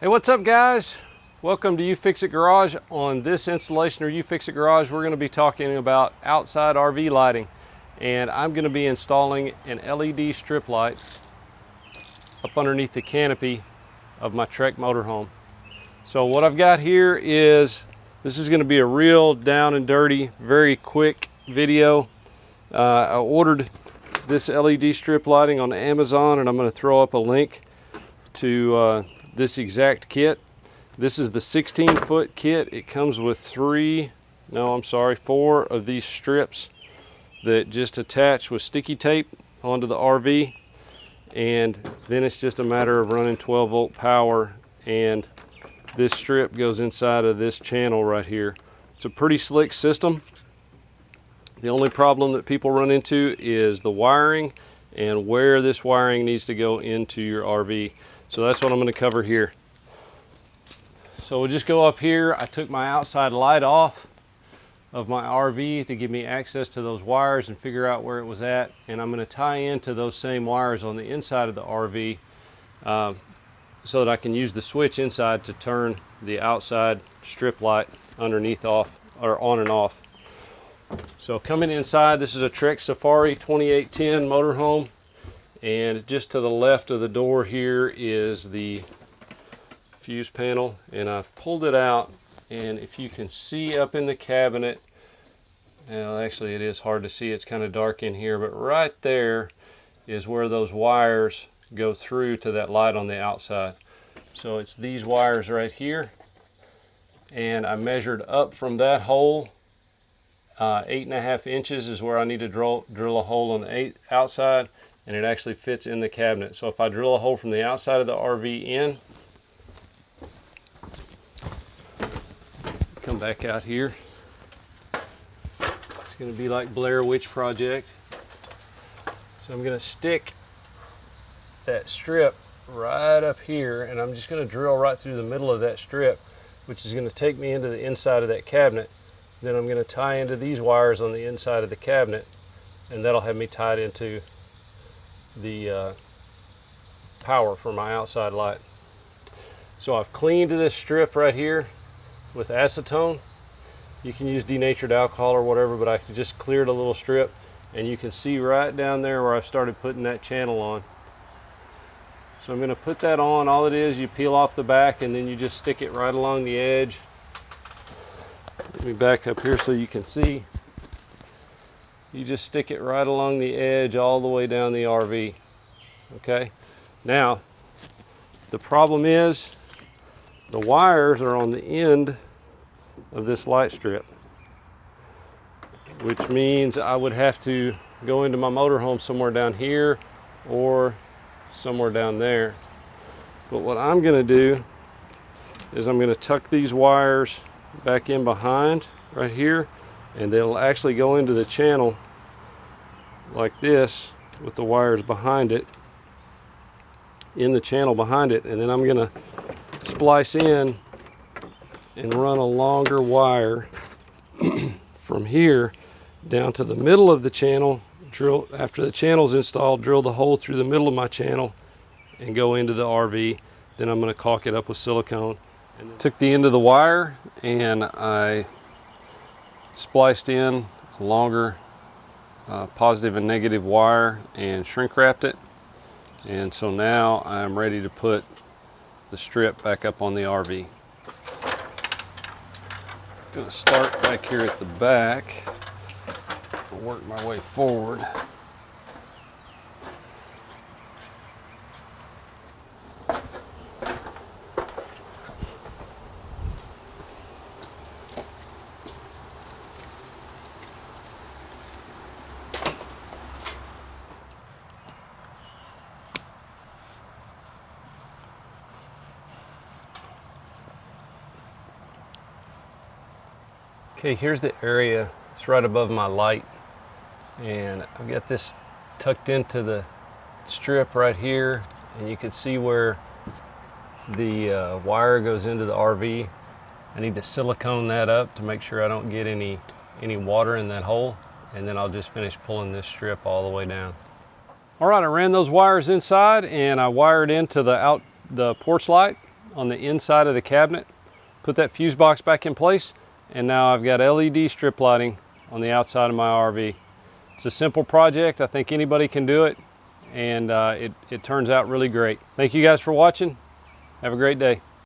Hey, what's up guys? Welcome to You Fix It Garage. On this installation or You Fix It Garage, we're going to be talking about outside RV lighting. And I'm going to be installing an LED strip light up underneath the canopy of my Trek motorhome. So what I've got here is, this is going to be a real down and dirty, very quick video. I ordered this LED strip lighting on Amazon, and I'm going to throw up a link to this exact kit. This is the 16-foot kit. It comes with four of these strips that just attach with sticky tape onto the RV, and then it's just a matter of running 12-volt power, and this strip goes inside of this channel right here. It's a pretty slick system. The only problem that people run into is the wiring and where this wiring needs to go into your RV. So that's what I'm going to cover here. So we'll just go up here. I took my outside light off of my RV to give me access to those wires and figure out where it was at. And I'm going to tie into those same wires on the inside of the RV so that I can use the switch inside to turn the outside strip light underneath off, or on and off. So coming inside, this is a Trek Safari 2810 motorhome. And just to the left of the door here is the fuse panel, and I've pulled it out, and if you can see up in the cabinet, well, actually it is hard to see, it's kind of dark in here, but right there is where those wires go through to that light on the outside. So it's these wires right here, and I measured up from that hole. 8.5 inches is where I need to drill a hole on the outside, and it actually fits in the cabinet. So if I drill a hole from the outside of the RV in, come back out here, it's going to be like Blair Witch Project. So I'm going to stick that strip right up here, and I'm just going to drill right through the middle of that strip, which is going to take me into the inside of that cabinet. Then I'm going to tie into these wires on the inside of the cabinet, and that'll have me tied into the power for my outside light. So I've cleaned this strip right here with acetone. You can use denatured alcohol or whatever, but I just cleared a little strip, and you can see right down there where I've started putting that channel on. So I'm going to put that on. All it is, you peel off the back and then you just stick it right along the edge. Let me back up here so you can see. You just stick it right along the edge all the way down the RV. Okay, now the problem is the wires are on the end of this light strip, which means I would have to go into my motorhome somewhere down here or somewhere down there. But what I'm going to do is I'm going to tuck these wires back in behind right here, and they'll actually go into the channel like this with the wires behind it, in the channel behind it, and then I'm going to splice in and run a longer wire from here down to the middle of the channel. Drill, after the channel's installed, drill the hole through the middle of my channel and go into the RV. Then I'm going to caulk it up with silicone. And took the end of the wire and I spliced in a longer positive and negative wire and shrink wrapped it. And so now I'm ready to put the strip back up on the RV. I'm going to start back here at the back, work my way forward. Okay, here's the area. It's right above my light, and I've got this tucked into the strip right here, and you can see where the wire goes into the RV. I need to silicone that up to make sure I don't get any water in that hole, and then I'll just finish pulling this strip all the way down. All right, I ran those wires inside and I wired into the porch light, on the inside of the cabinet, put that fuse box back in place, and now I've got LED strip lighting on the outside of my RV. It's a simple project. I think anybody can do it, and it turns out really great. Thank you guys for watching. Have a great day.